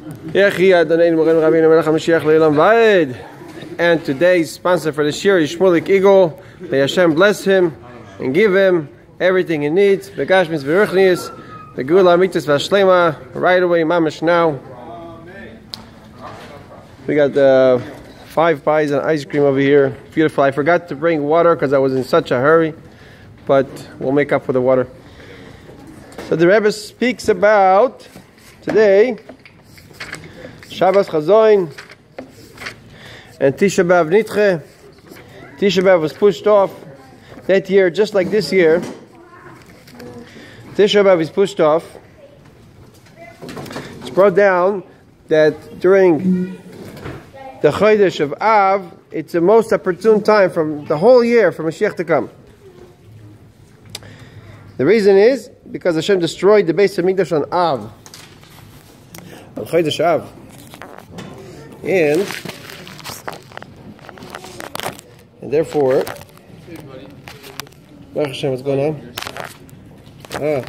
Yechi Hamelech. And today's sponsor for the shir is Shmulik Eagle. May Hashem bless him and give him everything he needs. Begashmis v'ruchnius, the Gula Mitzvah Vashlema, right away, mamash now. We got 5 pies and ice cream over here. Beautiful. I forgot to bring water because I was in such a hurry, but we'll make up for the water. So the Rebbe speaks about today Shabbos Chazoin and Tisha B'Av Nitche. Tisha B'Av was pushed off that year, just like this year. Tisha B'Av is pushed off. It's brought down that during the Chodesh of Av, it's the most opportune time from the whole year for Mashiach to come. The reason is because Hashem destroyed the base of Mikdash on Av, on Chodesh Av, and therefore, Baruch Hashem, what's going on?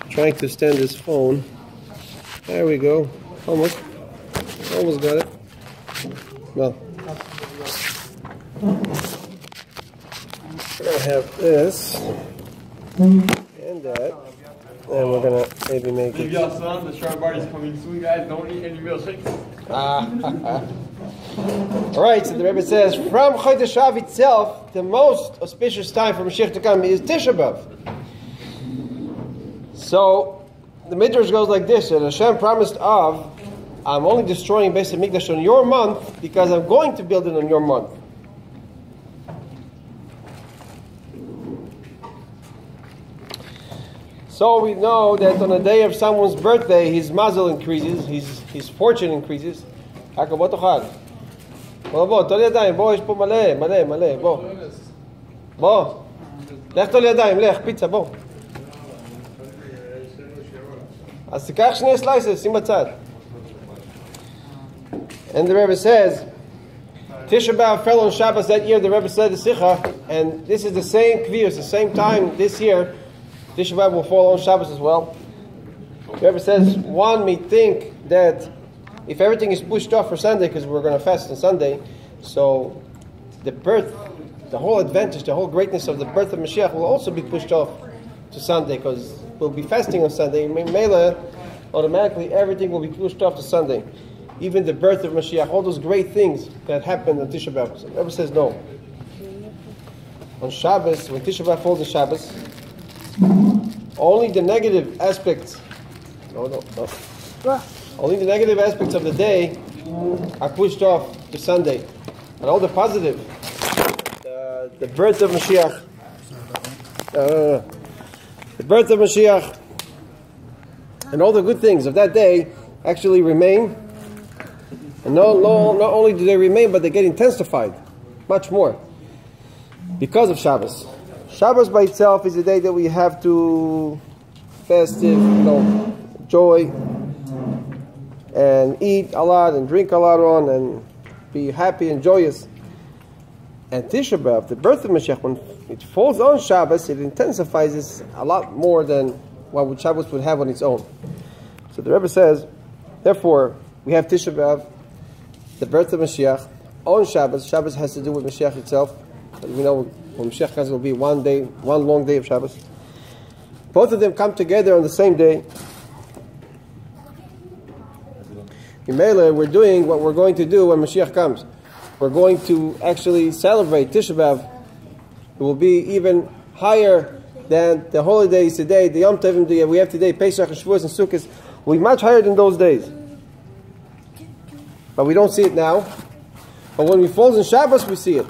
Trying to stand this phone. There we go. Almost got it. Well, we're gonna have this and that, and we're gonna maybe make it. The sharp bar is coming soon, guys. Don't eat any milkshakes. Alright, so the Rebbe says, from Chodesh Av itself, the most auspicious time for Mashiach to come is Tisha B'Av. So, the Midrash goes like this, that Hashem promised Av, I'm only destroying Beis Hamikdash on your month because I'm going to build it on your month. So we know that on the day of someone's birthday, his mazel increases, his fortune increases. בוא תאכל. בוא, תול ידיים, בוא, יש פה מלא, בוא. לך תול ידיים, לך, פיצה, בוא. אז תיקח 2 slices, שים בצד. And the Rebbe says, Tisha B'Av fell on Shabbos that year, the Rebbe said the Sikha, and this is the same kvius, the same time this year, Tisha B'Av will fall on Shabbos as well. The Rebbe says, one may think that if everything is pushed off for Sunday, because we're going to fast on Sunday, so the birth, the whole advantage, the whole greatness of the birth of Mashiach will also be pushed off to Sunday, because we'll be fasting on Sunday. Mela, automatically everything will be pushed off to Sunday. Even the birth of Mashiach, all those great things that happened on Tisha B'Av. So the Rebbe says no. On Shabbos, when Tisha B'Av falls on Shabbos, only the negative aspects, only the negative aspects of the day are pushed off to Sunday. And all the positive, the birth of Mashiach, and all the good things of that day actually remain. And not only do they remain, but they get intensified much more because of Shabbos. Shabbos by itself is a day that we have to festive, joy, and eat a lot and drink a lot on and be happy and joyous. And Tisha B'Av, the birth of Mashiach, when it falls on Shabbos, it intensifies this a lot more than what Shabbos would have on its own. So the Rebbe says, therefore, we have Tisha B'Av, the birth of Mashiach, on Shabbos. Shabbos has to do with Mashiach itself. As we know, when Mashiach comes, it will be one long day of Shabbos. Both of them come together on the same day. In Mela, we're doing what we're going to do when Mashiach comes. We're going to actually celebrate Tisha B'Av. It will be even higher than the holidays today, the Yom Tovim we have today, Pesach and Shavuos and Sukkot, will be much higher than those days. But we don't see it now. But when we fall in Shabbos, we see it.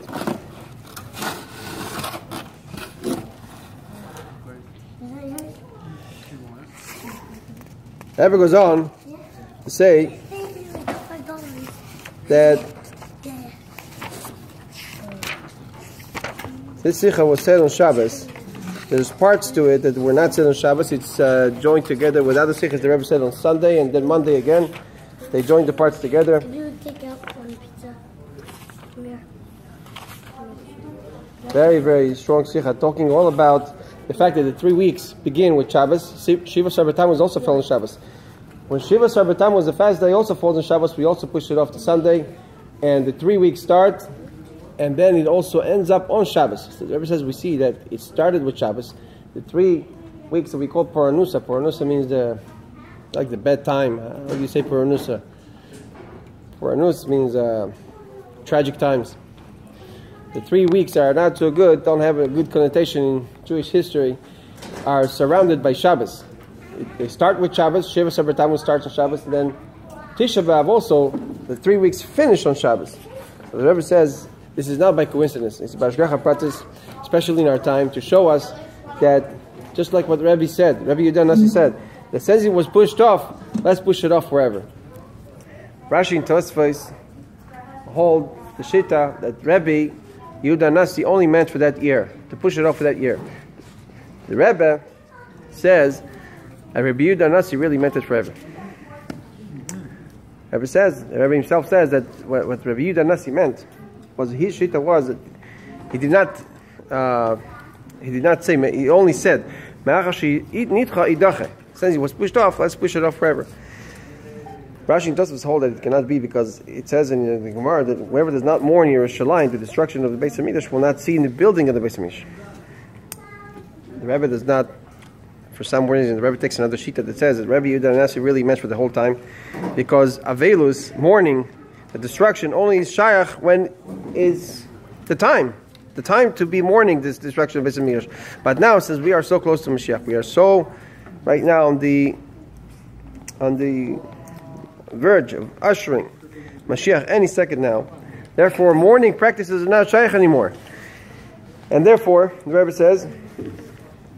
Ever goes on to say that this Sikha was said on Shabbos. There's parts to it that were not said on Shabbos. It's joined together with other Sikhs the Rebbe said on Sunday and then Monday again. They joined the parts together. Could you take out one pizza? Come here. Very, very strong Sikha, talking all about the fact that the 3 weeks begin with Shabbos. Shiva Shabbatam was also fell on Shabbos. when Shiva Sarbatam was the fast day, also falls on Shabbos. We also pushed it off to Sunday, and the 3 weeks start, and then it also ends up on Shabbos. So the Rebbe says we see that it started with Shabbos. The 3 weeks that we call Paranusa. Paranusa means the bedtime. How do you say Paranusa? Paranus means tragic times. The 3 weeks are not so good, don't have a good connotation in Jewish history, are surrounded by Shabbos. They start with Shabbos. Shiva Sabbatam starts on Shabbos, and then Tisha B'Av also, the 3 weeks finish on Shabbos. So the Rebbe says this is not by coincidence. It's Bashgacha Pratis, especially in our time, to show us that, just like what Rebbe said, Rebbe Yehuda Nasi said, that since it was pushed off, let's push it off forever. Rashi and Tosfos hold the Shita that Rebbe Yehuda Nasi only meant for that year, to push it off for that year. The Rebbe says that Rebbe Yehuda Nasi really meant it forever. The Rebbe himself says that what Rebbe Yehuda Nasi meant was his Shita was that he did not say, he only said, since he was pushed off, let's push it off forever. Rashi and Tosfos hold that it cannot be, because it says in the Gemara that whoever does not mourn Yerushalayim, the destruction of the Beis Hamikdash, will not see in the building of the Beis Hamikdash. The Rebbe does not, for some reason, the Rebbe takes another sheet that says that Rebbe Yehuda Nasi really meant for the whole time, because Avelus, mourning, the destruction, only is Shayach when is the time to be mourning this destruction of Beis Hamikdash. But now, since we are so close to Mashiach, we are so right now on the verge of ushering Mashiach any second now. Therefore, mourning practices are not shaykh anymore. And therefore, the Rebbe says,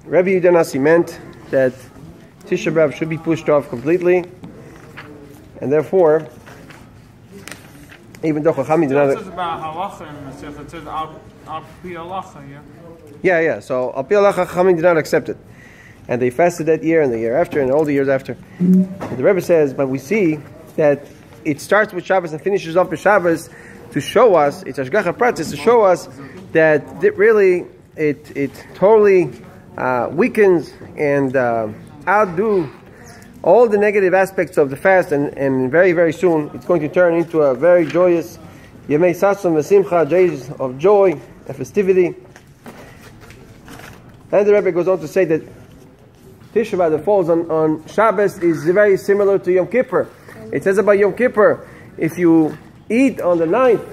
Rebbe Yehuda Nasi meant that Tisha B'Av should be pushed off completely. And therefore, even though Chachamim did not... It says about halacha in the Mashiach, it says al pi halacha, yeah? Yeah. So, al pi halacha, Chachamim did not accept it. And they fasted that year, and the year after, and all the years after. And the Rebbe says, but we see that it starts with Shabbos and finishes off with Shabbos to show us, it's Ashgacha Pratis, to show us that really it totally weakens and outdo all the negative aspects of the fast, and very, very soon it's going to turn into a very joyous Yemei Satzon V'Simcha, days of joy and festivity. And the Rebbe goes on to say that Tisha B'Av that falls on Shabbos is very similar to Yom Kippur. It says about Yom Kippur, if you eat on the 9th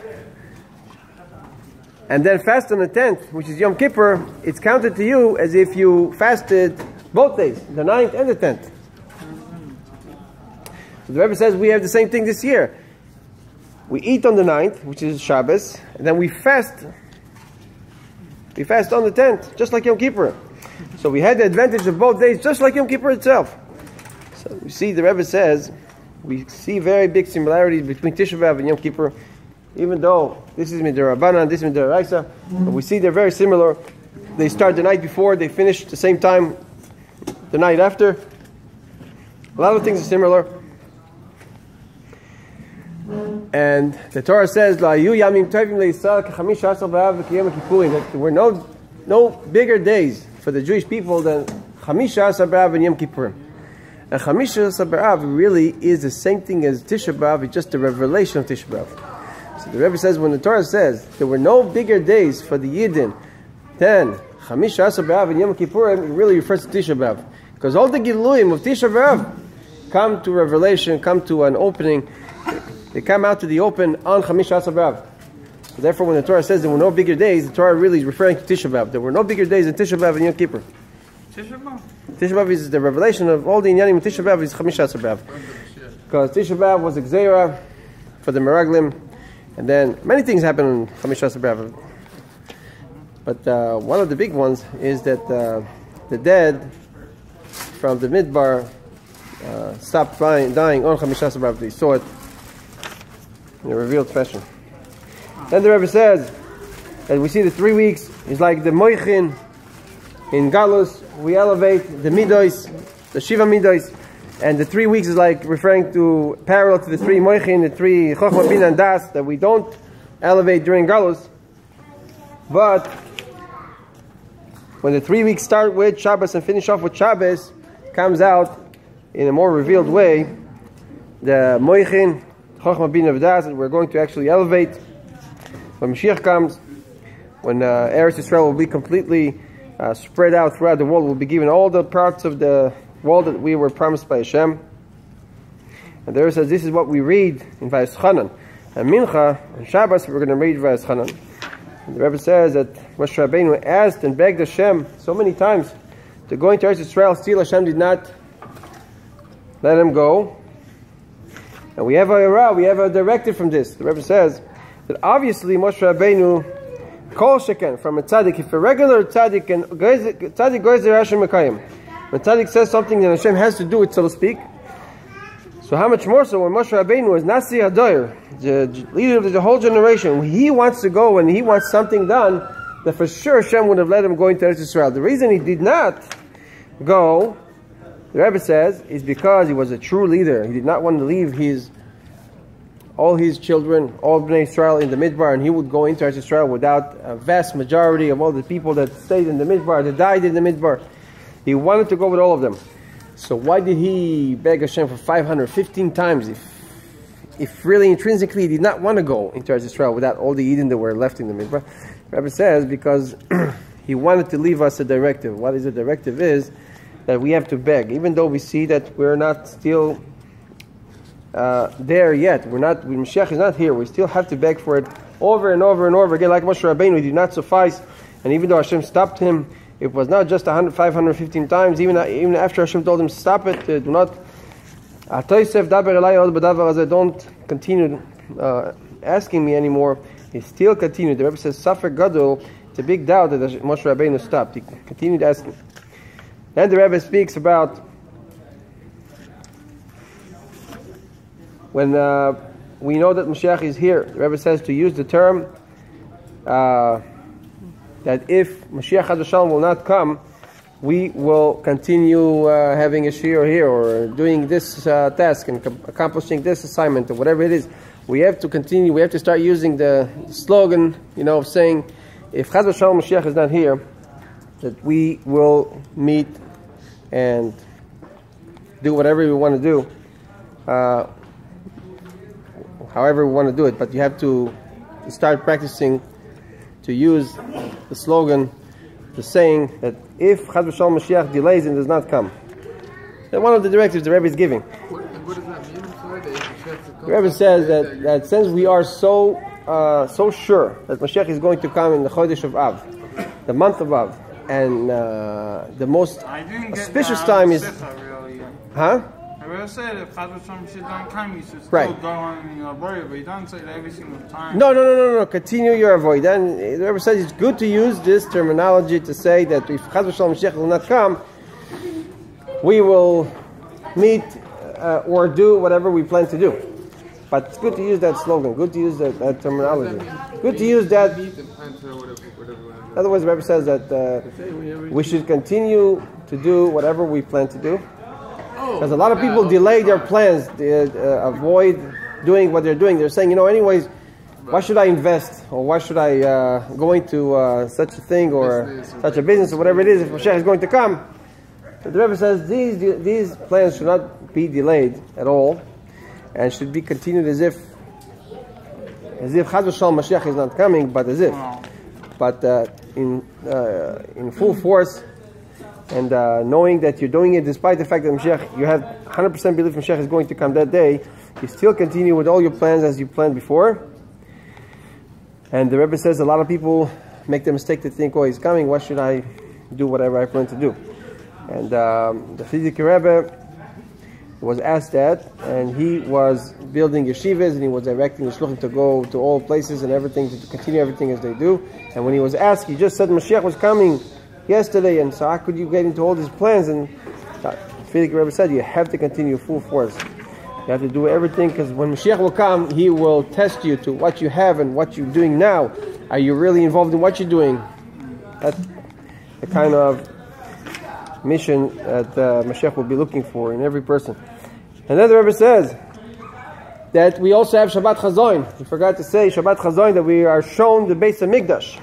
and then fast on the 10th, which is Yom Kippur, it's counted to you as if you fasted both days, the 9th and the 10th. So the Rebbe says we have the same thing this year. We eat on the 9th, which is Shabbos, and then we fast. We fast on the 10th, just like Yom Kippur. So we had the advantage of both days, just like Yom Kippur itself. So we see the Rebbe says, we see very big similarities between Tisha B'Av and Yom Kippur, even though this is Midirabanan, this is Midiraisa, but we see they're very similar. They start the night before, they finish the same time the night after. A lot of things are similar. And the Torah says, that there were no bigger days for the Jewish people than Chamisha Asar B'Av and Yom Kippur. And Chamisha Asar B'Av really is the same thing as Tisha B'Av, it's just the revelation of Tisha B'Av. So the Rebbe says, when the Torah says there were no bigger days for the Yidden than Chamisha Asar B'Av and Yom Kippur, it really refers to Tisha B'Av. Because all the Giluyim of Tisha B'Av come to revelation, come to an opening. They come out to the open on Chamisha Asar B'Av. So therefore, when the Torah says there were no bigger days, the Torah really is referring to Tisha B'Av. There were no bigger days than Tisha B'Av and Yom Kippur. Tisha B'Av? Tisha B'Av is the revelation of all the Inyanim. Tisha B'Av is Chamisha Asar B'Av. Because Tisha B'Av was a Gzeira for the Meraglim, and then many things happen on Chamisha Asar B'Av. But one of the big ones is that the dead from the Midbar stopped dying on Chamisha Asar B'Av. They saw it in a revealed fashion. Then the Rebbe says that we see the 3 weeks is like the Moichin in Galus. We elevate the Midos, the Shiva Midos, and the 3 weeks is like referring to parallel to the 3 Moichin, the 3 Chochmah, Bina, and Das that we don't elevate during Galus. But when the 3 weeks start with Shabbos and finish off with Shabbos, comes out in a more revealed way the Moichin, Chochmah Bina V'das, that we're going to actually elevate when Mashiach comes, when Eretz Yisrael will be completely spread out throughout the world. We'll be given all the parts of the world that we were promised by Hashem. And there it says, this is what we read in Vayeschanan. And Mincha, on Shabbos, we're going to read Vayeschanan. The Rebbe says that Moshe Rabbeinu asked and begged Hashem so many times to go into Eretz Yisrael. Still, Hashem did not let him go. And we have a directive from this. The Rebbe says that obviously Moshe Rabbeinu kol sheken from a tzaddik. If a regular tzaddik and tzaddik goes to Hashem elkayam, when tzaddik says something, then Hashem has to do it, so to speak. So how much more so when Moshe Rabbeinu was Nasi Hadoyer, the leader of the whole generation, when he wants to go and he wants something done, then for sure Hashem would have let him go into Eretz Yisrael. The reason he did not go, the Rebbe says, is because he was a true leader. He did not want to leave all his children, all Bnei Israel in the Midbar, and he would go into Eretz Yisrael without a vast majority of all the people that stayed in the Midbar, that died in the Midbar. He wanted to go with all of them. So why did he beg Hashem for 515 times if really intrinsically he did not want to go into Eretz Yisrael without all the Eden that were left in the Midbar? The Rebbe says because he wanted to leave us a directive. What is the directive is that we have to beg, even though we see that we're not still there yet. When Mashiach is not here, we still have to beg for it over and over and over again. Like Moshe Rabbeinu, it did not suffice, and even though Hashem stopped him, it was not just 515 times. Even after Hashem told him, stop it, do not don't continue asking me anymore. He still continued. The Rebbe says, Safek Gadol, it's a big doubt that Moshe Rabbeinu stopped. He continued asking. Then the Rebbe speaks about when we know that Mashiach is here. The Rebbe says to use the term that if Mashiach Chas v'Shalom will not come, we will continue having a shiur here or doing this task and accomplishing this assignment or whatever it is. We have to continue. We have to start using the slogan, of saying, if Chas v'Shalom Mashiach is not here, that we will meet and do whatever we want to do, however we want to do it. But you have to start practicing to use the slogan, the saying that if Chas v'Shalom Mashiach delays and does not come. That's one of the directives the Rebbe is giving. What does that mean? The Rebbe says that since we are so sure that Mashiach is going to come in the Chodesh of Av, the month of Av, and the most auspicious time is... Huh? I will say that if Chas v'Shalom Mashiach don't come, you should still right. go on your avoid, but you don't say that every single time. No. Continue your avoid. Then the Rebbe says it's good to use this terminology to say that if Chas v'Shalom Mashiach will not come, we will meet or do whatever we plan to do. But it's good to use that slogan. Good to use that terminology. Good to use that. Otherwise, the Rebbe says that we should continue to do whatever we plan to do. Because a lot of people delay their plans, they avoid doing what they're doing. They're saying, anyways, why should I invest? Or why should I go into such a thing or such a business or whatever it is if Mashiach is going to come? So the Rebbe says these plans should not be delayed at all and should be continued as if Chas v'Shalom Mashiach is not coming, but as if. But in full force, and knowing that you're doing it despite the fact that Mashiach, you have 100% belief Mashiach is going to come that day, you still continue with all your plans as you planned before. And the Rebbe says a lot of people make the mistake to think, he's coming, why should I do whatever I plan to do? And the Frierdiker Rebbe was asked that, and he was building yeshivas, and he was directing the shluchim to go to all places and everything, to continue everything as they do. And when he was asked, he just said Mashiach was coming yesterday, and so how could you get into all these plans? And Frierdiker Rebbe said, you have to continue full force. You have to do everything, because when Mashiach will come, he will test you to what you have and what you're doing now. Are you really involved in what you're doing? That's the kind of mission that Mashiach will be looking for in every person. And then the Rebbe says that we also have Shabbat Chazoin. We forgot to say Shabbat Chazoin, that we are shown the Beis HaMikdash.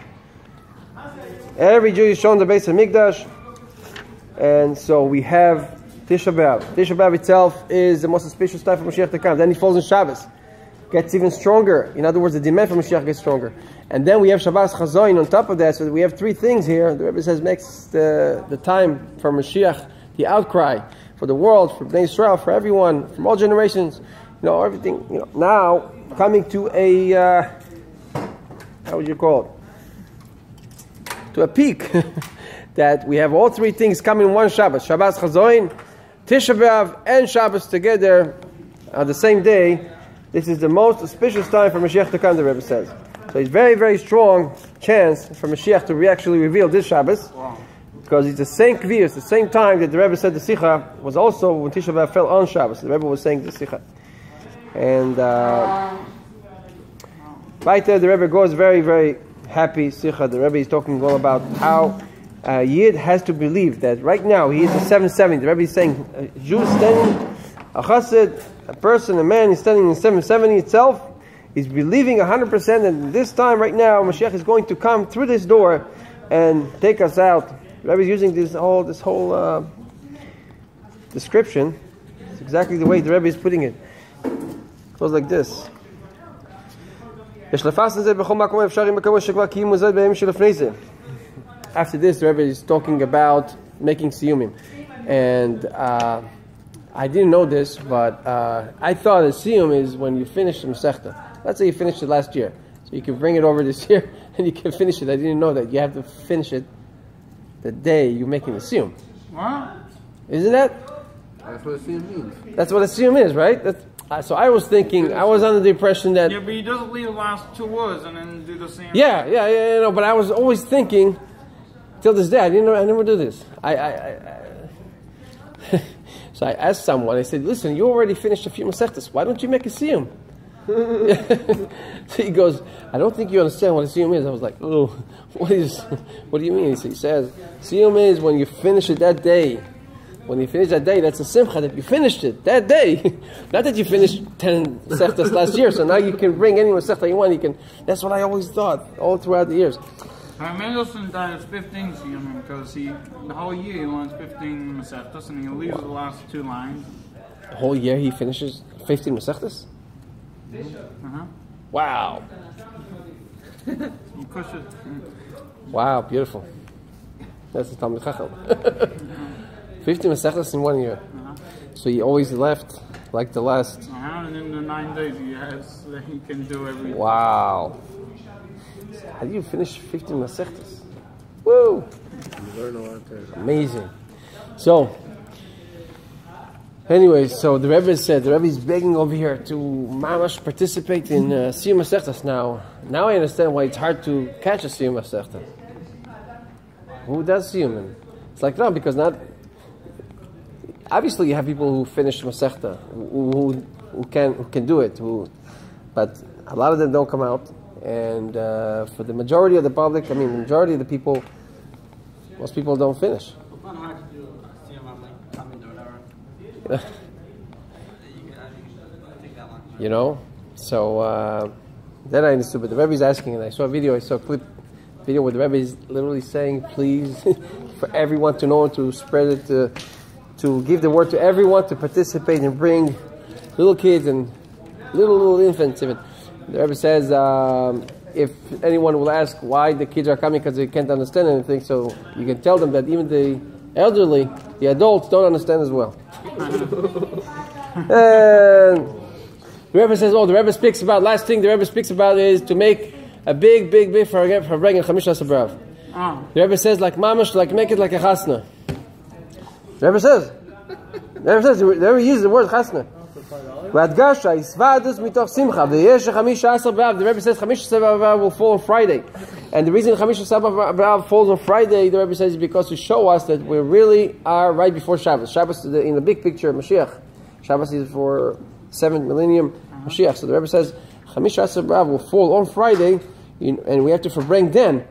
Every Jew is shown the Beis HaMikdash, and so we have Tisha B'Av. Tisha B'Av itself is the most auspicious time for Mashiach to come. Then he falls in Shabbos. Gets even stronger. In other words, the demand for Mashiach gets stronger. And then we have Shabbos Chazoin on top of that. So we have three things here. The Rebbe says makes the time for Mashiach, the outcry for the world, for Bnei Israel, for everyone, from all generations. Everything. Now coming to a how would you call it? To a peak. That we have all three things coming in one Shabbos. Shabbos Chazoin, Tisha B'Av, and Shabbos together on the same day. This is the most auspicious time for Mashiach to come, the Rebbe says. So it's very, very strong chance for Mashiach to actually reveal this Shabbos. Wow. Because it's the same Kvir, it's the same time that the Rebbe said the Sicha was also when Tisha B'Av fell on Shabbos. The Rebbe was saying the Sicha. And right there, the Rebbe goes very, very happy Sicha. The Rebbe is talking all about how Yid has to believe that right now he is a 770. The Rebbe is saying a Jew standing, a Chassid, a person, a man is standing in 770 itself, is believing 100% that this time right now Mashiach is going to come through this door and take us out. The Rebbe is using this whole description. It's exactly the way the Rebbe is putting it. It goes like this. After this, the Rebbe is talking about making siyumim. And I didn't know this, but I thought a siyum is when you finish the Masechta. Let's say you finished it last year. So you can bring it over this year and you can finish it. I didn't know that. You have to finish it the day you're making the siyum. What? Isn't that? That's what a siyum means. That's what a siyum is, right? So I was thinking, I was under the impression that... Yeah, but he doesn't leave the last two words and then do the same. Yeah, but I was always thinking... Till this day, I never do this. So I asked someone. I said, "Listen, you already finished a few masechtas. Why don't you make a siyum?" So he goes, "I don't think you understand what a siyum is." I was like, "Oh, what do you mean?" He says, "Siyum is when you finish it that day. When you finish that day, that's a simcha that you finished it that day. Not that you finished 10 masechtas last year. So now you can bring any masechta you want. You can. That's what I always thought all throughout the years." Mendelssohn does 15 siyumim because the whole year he learns 15 masechtas and he leaves the last two lines. The whole year he finishes 15 masechtas? Wow. You push it. Wow, beautiful. That's the Talmud Chacham. 15 masechtas in 1 year. So he always left like the last. And in the 9 days he can do everything. Wow. How do you finish 15 masechtas? Woo! Amazing. So, anyway, so the Rebbe said, the Rebbe is begging over here to mamash participate in siyum masechtas now. Now I understand why it's hard to catch a siyum masechta. Who does siyum? It's like, no, because not... Obviously you have people who finish masechta, who can do it, but a lot of them don't come out. And for the majority of the public, the majority of the people, most people don't finish. So then I understood. But the Rebbe is asking, and I saw a video where the Rebbe is literally saying, please, for everyone to know, to spread it, to give the word to everyone, to participate and bring little kids and little infants even. The Rebbe says, if anyone will ask why the kids are coming because they can't understand anything, so you can tell them that even the elderly, the adults, don't understand as well. And the Rebbe says, the Rebbe speaks about, last thing the Rebbe speaks about is to make a big for bringing Chamisha Sabrav. The Rebbe says, like mamash, like make it like a chasna. The Rebbe says, the Rebbe uses the word chasna. The Rebbe says Chamisha B'Av will fall on Friday. And the reason Chamisha B'Av falls on Friday, the Rebbe says, is because to show us that we really are right before Shabbos. Shabbos is in the big picture, Mashiach. Shabbos is for 7th millennium, Mashiach. So the Rebbe says Chamisha B'Av will fall on Friday, and we have to forbring then.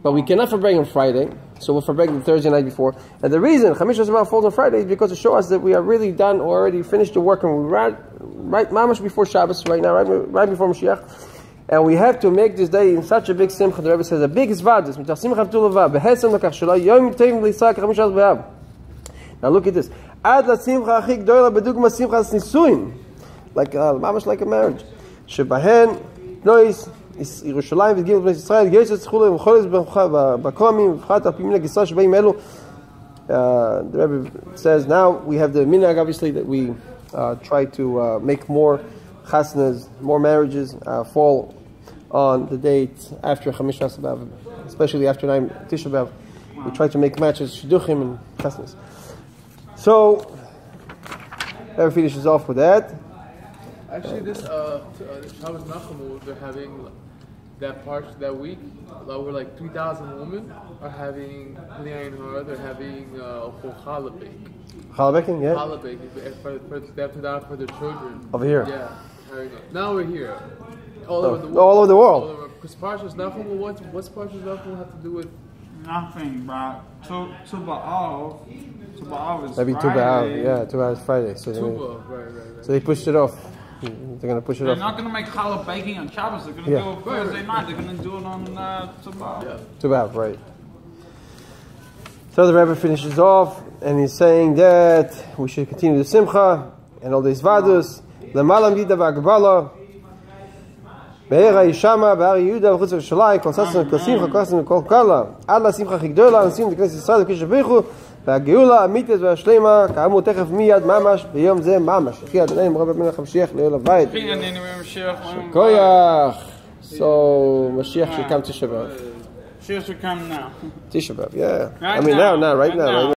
But we cannot forbring on Friday, so we'll forbring the Thursday night before. And the reason Chamisha B'Av falls on Friday is because to show us that we are really done, already finished the work, and we're right mamash before Shabbos right now, right before Mashiach. And we have to make this day in such a big simcha. The Rebbe says a big zvadus. Now look at this. Ad la simcha הכי גדולה בדוגמה שמחת נישואין. ממש like a marriage. שבהן נויס ירושלים וגילו בני ישראל גייסו צריכו להם חולס בקומים ובחת על פי מנהג ישראל שבאים אלו. The Rebbe says now we have the minhag obviously that we try to make more chasnas, more marriages fall on the date after Chamish B'Av, especially after 9 Tisha B'Av. We try to make matches, shidduchim and chasnas. So, Rebbe finishes off with that. Actually, this Shabbos Nachamu, they're having that part that week. Over like 3,000 women are having they're having challah bake. Challah baking, yeah. Challah bake. They have to do for their children. Over here. Yeah. Now we're here. All over the world. All over the world. Because Parshas Nachamu, what's Parshas Nachamu have to do with? Nothing, but Tu B'Av is Maybe Tu B'Av, yeah, Tu B'Av is Friday. So Right. So they pushed it off. They're going to push it They're off. not going to make challah baking on Shabbos. They're going to do it Thursday night. They're going to do it on Tu B'Av. Yeah. Tu B'Av, right. So the Rebbe finishes off, and he's saying that we should continue the Simcha and all these Vadus. L'malam Yida v'Agbala Me'er HaYishama B'Har Yehuda v'chutz Yerushalayim Kol Sasson Kol Simcha Kol Sasson Kol Kala Ad La Simcha Chigdola Aנשים D'Knesset Yisrael D'Kish Avichu והגאולה האמיתית והשלמה כאמור תכף מיד ממש ביום זה ממש לפי אדוני מרבה בן המשיח לעול הבית koyach. So Mashiach should come to Tisha B'Av. Mashiach should come now. Tisha B'Av, yeah. Right I mean now, right now.